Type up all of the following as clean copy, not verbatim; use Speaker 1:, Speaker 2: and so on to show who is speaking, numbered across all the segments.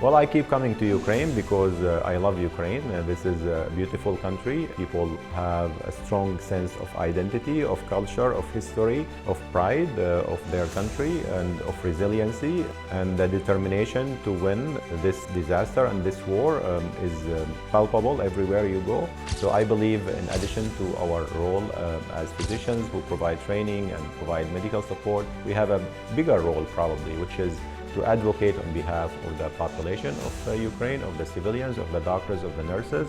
Speaker 1: Well, I keep coming to Ukraine because I love Ukraine. This is a beautiful country. People have a strong sense of identity, of culture, of history, of pride of their country, and of resiliency, and the determination to win this disaster and this war is palpable everywhere you go. So I believe, in addition to our role as physicians who provide training and provide medical support, we have a bigger role probably, which is to advocate on behalf of the population of Ukraine, of the civilians, of the doctors, of the nurses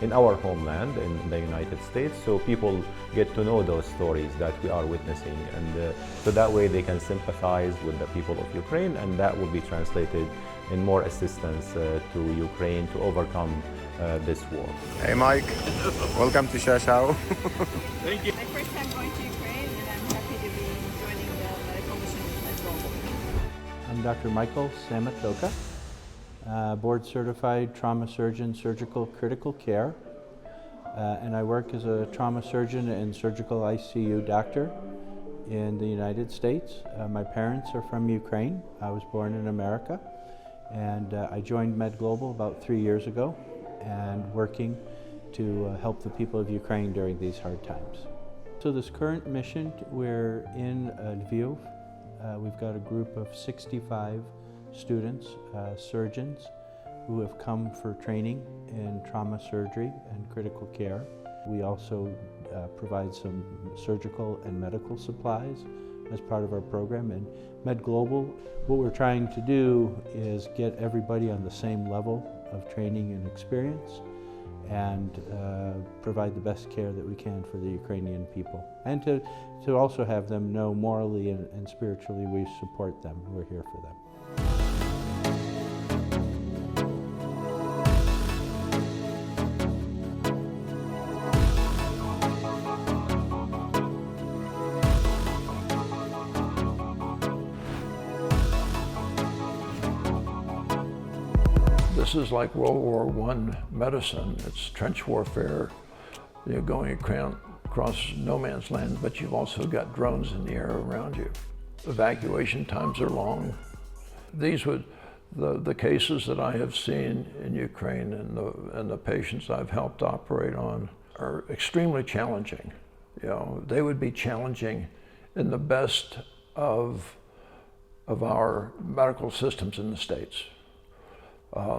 Speaker 1: in our homeland, in the United States, so people get to know those stories that we are witnessing, and so that way they can sympathize with the people of Ukraine, and that will be translated in more assistance to Ukraine to overcome this war.
Speaker 2: Hey Mike, welcome to Shashau.
Speaker 3: Thank you. My first time going to Ukraine, and I'm happy to be joining the medical mission with MedGlobal.
Speaker 4: I'm Dr. Michael Samotowka, board-certified trauma surgeon, surgical critical care, and I work as a trauma surgeon and surgical ICU doctor in the United States. My parents are from Ukraine. I was born in America, and I joined MedGlobal about 3 years ago, and working to help the people of Ukraine during these hard times. So this current mission, we're in Lviv. We've got a group of 65 students, surgeons, who have come for training in trauma surgery and critical care. We also provide some surgical and medical supplies as part of our program. And MedGlobal, what we're trying to do is get everybody on the same level of training and experience, and provide the best care that we can for the Ukrainian people. And to also have them know morally and spiritually we support them, we're here for them.
Speaker 5: This is like World War I medicine. It's trench warfare. You're going across no man's land, but you've also got drones in the air around you. Evacuation times are long. These would, the cases that I have seen in Ukraine and the patients I've helped operate on are extremely challenging. You know, they would be challenging in the best of our medical systems in the States.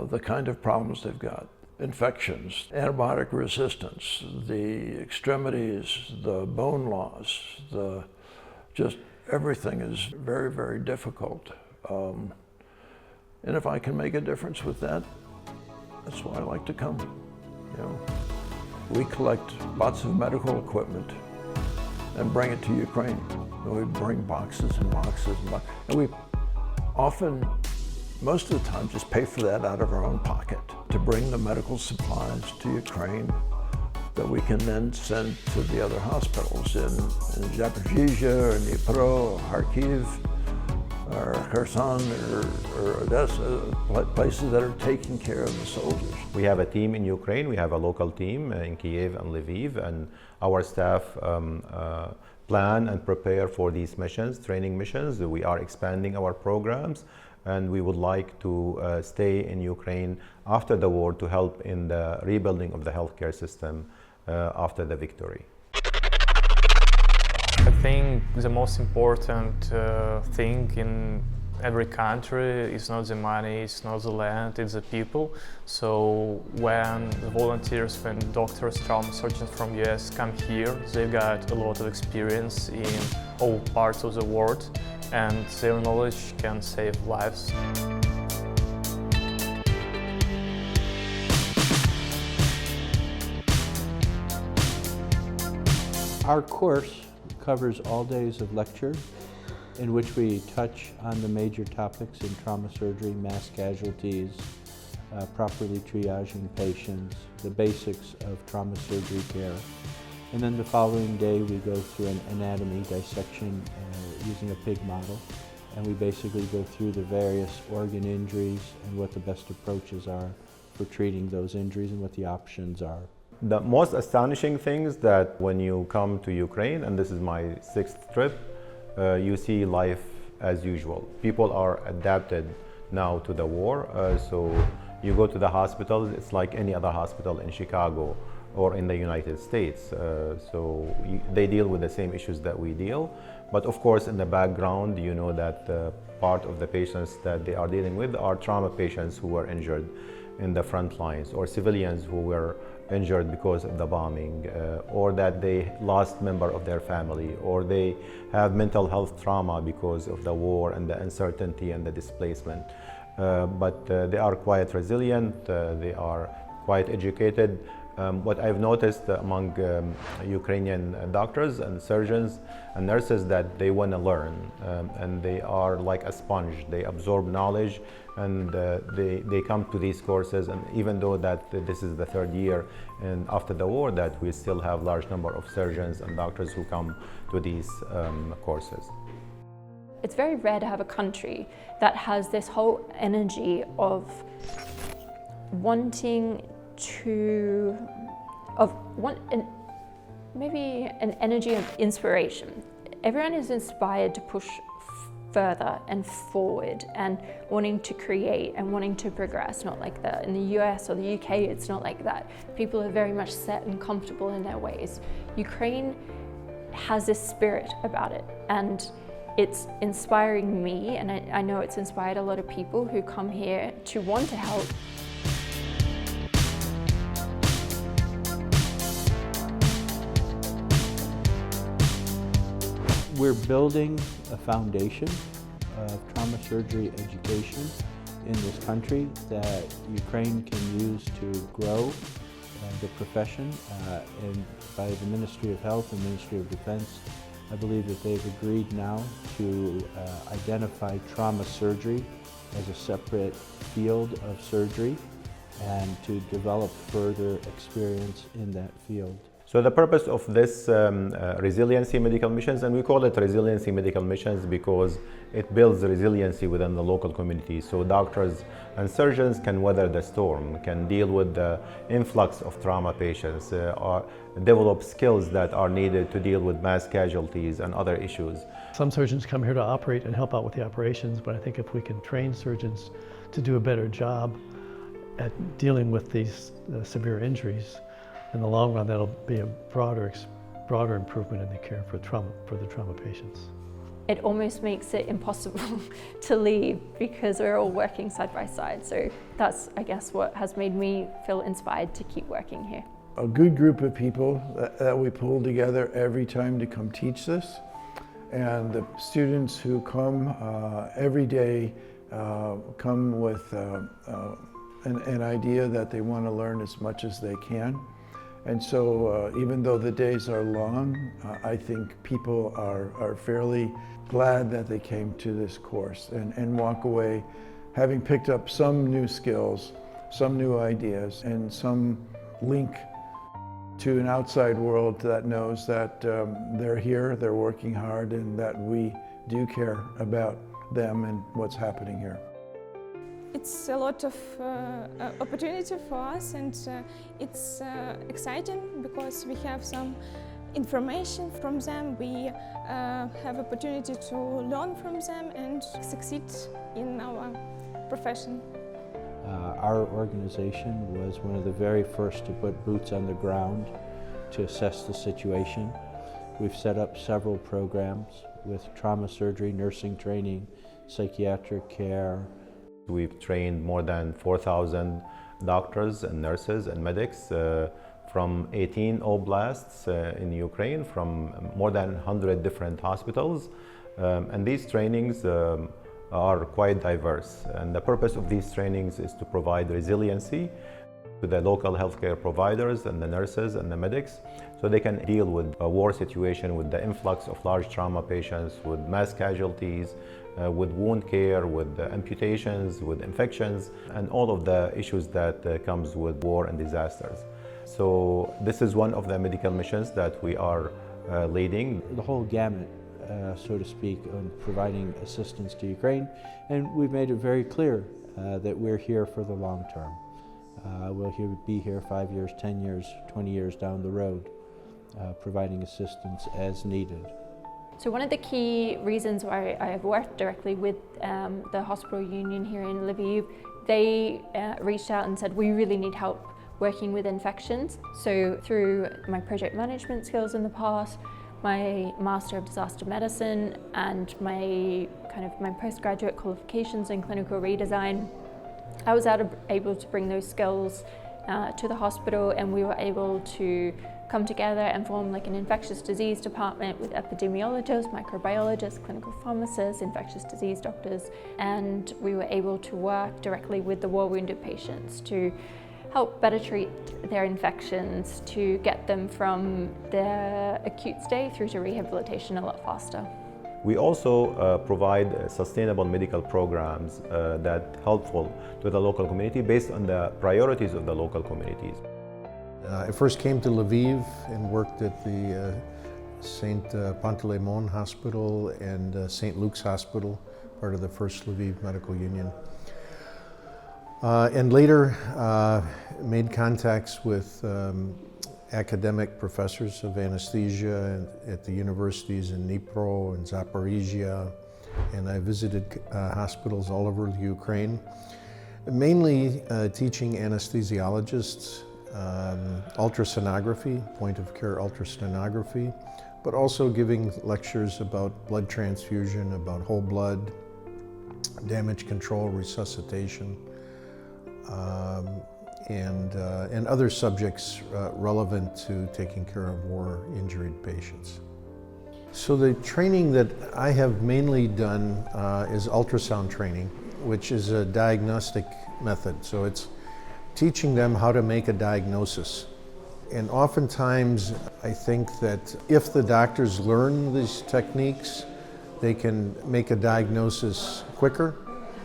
Speaker 5: The kind of problems they've got, infections, antibiotic resistance, the extremities, the bone loss, just everything is very, very difficult. And if I can make a difference with that, that's why I like to come. You know, we collect lots of medical equipment and bring it to Ukraine. And we bring boxes and boxes and boxes, and we often, most of the time, just pay for that out of our own pocket to bring the medical supplies to Ukraine that we can then send to the other hospitals in Zaporizhzhia or Dnipro or Kharkiv or Kherson or Odessa, places that are taking care of the soldiers.
Speaker 1: We have a team in Ukraine, we have a local team in Kiev and Lviv, and our staff plan and prepare for these missions, training missions. We are expanding our programs, and we would like to stay in Ukraine after the war to help in the rebuilding of the healthcare system after the victory.
Speaker 6: I think the most important thing in every country is not the money, it's not the land, it's the people. So when the volunteers, when doctors, trauma surgeons from US come here, they've got a lot of experience in all parts of the world, and their knowledge can save lives.
Speaker 4: Our course covers all days of lecture in which we touch on the major topics in trauma surgery, mass casualties, properly triaging patients, the basics of trauma surgery care. And then the following day we go through an anatomy dissection using a pig model, and we basically go through the various organ injuries and what the best approaches are for treating those injuries and what the options are.
Speaker 1: The most astonishing thing is that when you come to Ukraine, and this is my 6th trip, you see life as usual. People are adapted now to the war. So you go to the hospital, it's like any other hospital in Chicago or in the United States. They deal with the same issues that we deal. But of course, in the background, you know that part of the patients that they are dealing with are trauma patients who were injured in the front lines, or civilians who were injured because of the bombing, or that they lost member of their family, or they have mental health trauma because of the war and the uncertainty and the displacement. But they are quite resilient, they are quite educated. What I've noticed among Ukrainian doctors and surgeons and nurses, that they want to learn, and they are like a sponge. They absorb knowledge, and they come to these courses. And even though that this is the third year and after the war, that we still have large number of surgeons and doctors who come to these courses.
Speaker 7: It's very rare to have a country that has this whole energy of wanting to, maybe an energy of inspiration. Everyone is inspired to push further and forward and wanting to create and wanting to progress. Not like that in the US or the UK, it's not like that. People are very much set and comfortable in their ways. Ukraine has this spirit about it, and it's inspiring me, and I know it's inspired a lot of people who come here to want to help.
Speaker 4: We're building a foundation of trauma surgery education in this country that Ukraine can use to grow the profession. And by the Ministry of Health and Ministry of Defense, I believe that they've agreed now to identify trauma surgery as a separate field of surgery and to develop further experience in that field.
Speaker 1: So the purpose of this Resiliency Medical Missions, and we call it Resiliency Medical Missions because it builds resiliency within the local community. So doctors and surgeons can weather the storm, can deal with the influx of trauma patients, or develop skills that are needed to deal with mass casualties and other issues.
Speaker 8: Some surgeons come here to operate and help out with the operations, but I think if we can train surgeons to do a better job at dealing with these severe injuries, in the long run, that'll be a broader improvement in the care for the trauma patients.
Speaker 7: It almost makes it impossible to leave because we're all working side by side. So that's, I guess, what has made me feel inspired to keep working here.
Speaker 9: A good group of people that we pull together every time to come teach this. And the students who come every day come with an idea that they want to learn as much as they can. And so even though the days are long, I think people are fairly glad that they came to this course and walk away having picked up some new skills, some new ideas, and some link to an outside world that knows that they're here, they're working hard, and that we do care about them and what's happening here.
Speaker 10: It's a lot of opportunity for us, and it's exciting because we have some information from them. We have opportunity to learn from them and succeed in our profession.
Speaker 4: Our organization was one of the very first to put boots on the ground to assess the situation. We've set up several programs with trauma surgery, nursing training, psychiatric care.
Speaker 1: We've trained more than 4,000 doctors and nurses and medics from 18 oblasts in Ukraine, from more than 100 different hospitals. And these trainings are quite diverse. And the purpose of these trainings is to provide resiliency to the local healthcare providers and the nurses and the medics, so they can deal with a war situation, with the influx of large trauma patients, with mass casualties, with wound care, with amputations, with infections, and all of the issues that comes with war and disasters. So this is one of the medical missions that we are leading.
Speaker 4: The whole gamut, so to speak, on providing assistance to Ukraine, and we've made it very clear that we're here for the long term. We'll be here 5 years, 10 years, 20 years down the road, providing assistance as needed.
Speaker 7: So one of the key reasons why I've worked directly with the hospital union here in Lviv, they reached out and said, we really need help working with infections. So through my project management skills in the past, my Master of Disaster Medicine and my postgraduate qualifications in clinical redesign, I was able to bring those skills to the hospital, and we were able to come together and form like an infectious disease department with epidemiologists, microbiologists, clinical pharmacists, infectious disease doctors, and we were able to work directly with the war-wounded patients to help better treat their infections, to get them from their acute state through to rehabilitation a lot faster.
Speaker 1: We also provide sustainable medical programs that are helpful to the local community based on the priorities of the local communities.
Speaker 11: I first came to Lviv and worked at the St. Panteleimon Hospital and St. Luke's Hospital, part of the First Lviv Medical Union. And later made contacts with academic professors of anesthesia at the universities in Dnipro and Zaporizhia, and I visited hospitals all over Ukraine, mainly teaching anesthesiologists ultrasonography, point-of-care ultrasonography, but also giving lectures about blood transfusion, about whole blood, damage control, resuscitation, and other subjects relevant to taking care of war-injured patients. So the training that I have mainly done is ultrasound training, which is a diagnostic method. So it's teaching them how to make a diagnosis. And oftentimes I think that if the doctors learn these techniques, they can make a diagnosis quicker,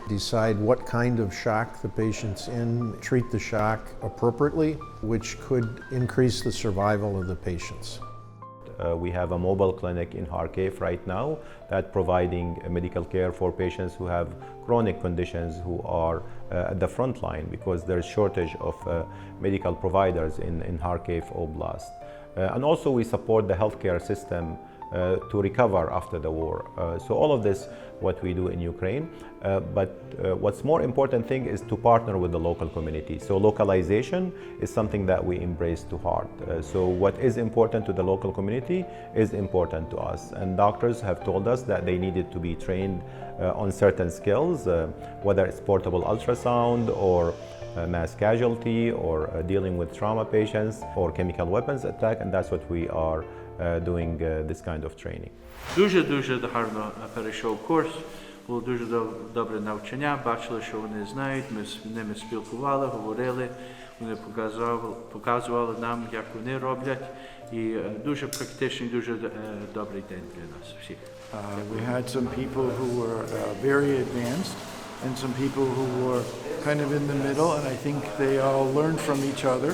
Speaker 11: decide what kind of shock the patient's in, treat the shock appropriately, which could increase the survival of the patients.
Speaker 1: We have a mobile clinic in Kharkiv right now that's providing medical care for patients who have chronic conditions who are at the front line because there's shortage of medical providers in Kharkiv Oblast. And also we support the healthcare system to recover after the war. So all of this, what we do in Ukraine, but what's more important thing is to partner with the local community. So localization is something that we embrace to heart. So what is important to the local community is important to us. And doctors have told us that they needed to be trained on certain skills, whether it's portable ultrasound or mass casualty or dealing with trauma patients or chemical weapons attack, and that's what we are doing this kind of training.
Speaker 12: Дуже гарно перейшов курс, було дуже добре навчання, бачили, що вони знають, ми з ними спілкували, говорили, вони показували нам, як вони роблять, і дуже практичний, дуже добрий день для нас всіх.
Speaker 9: We had some people who were very advanced and some people who were kind of in the middle, and I think they all learned from each other.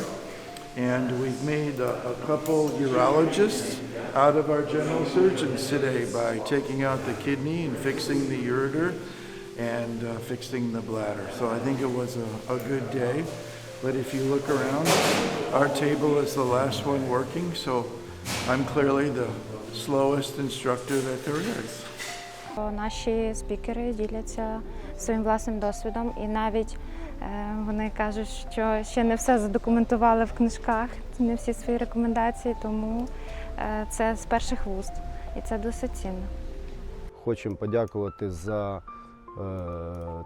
Speaker 9: And we've made a couple urologists out of our general surgeons today by taking out the kidney and fixing the ureter and fixing the bladder. So I think it was a good day. But if you look around, our table is the last one working, so I'm clearly the slowest instructor that there is.
Speaker 13: Наші спікери діляться своїм власним досвідом, і навіть вони кажуть, що ще не все задокументували в книжках, не всі свої рекомендації, тому це з перших вуст, і це досить цінно.
Speaker 14: Хочемо подякувати за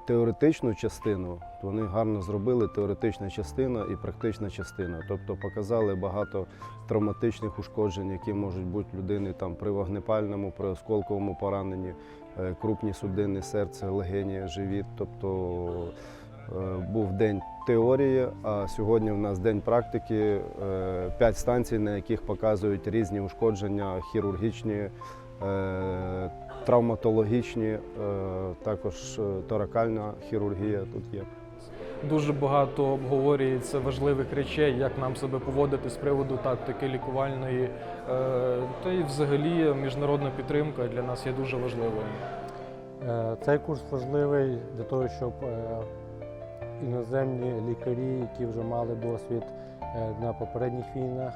Speaker 14: теоретичну частину. Вони гарно зробили теоретична частина і практична частина. Тобто показали багато травматичних ушкоджень, які можуть бути в людини там, при вогнепальному, при осколковому пораненні, крупні судини, серце, легені, живіт. Тобто був день теорії, а сьогодні у нас день практики, 5 станцій, на яких показують різні ушкодження, хірургічні, травматологічні, також торакальна хірургія тут є.
Speaker 15: Дуже багато обговорюється важливих речей, як нам себе поводити з приводу тактики лікувальної, та й взагалі міжнародна підтримка для нас є дуже важливою.
Speaker 16: Цей курс важливий для того, щоб іноземні лікарі, які вже мали досвід на попередніх війнах,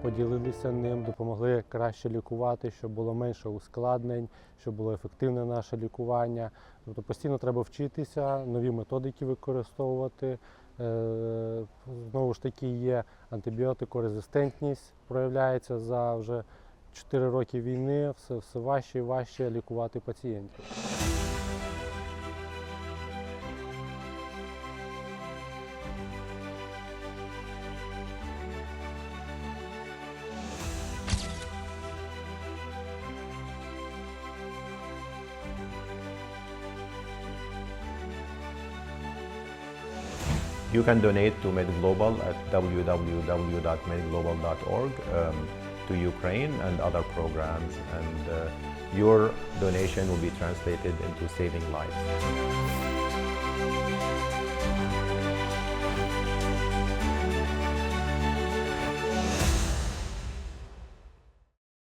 Speaker 16: поділилися ним, допомогли краще лікувати, щоб було менше ускладнень, щоб було ефективне наше лікування. Тобто постійно треба вчитися, нові методики використовувати. Знову ж таки, є антибіотикорезистентність, проявляється за вже 4 роки війни, все важче і важче лікувати пацієнтів.
Speaker 1: You can donate to MedGlobal at www.medglobal.org to Ukraine and other programs, and your donation will be translated into saving lives.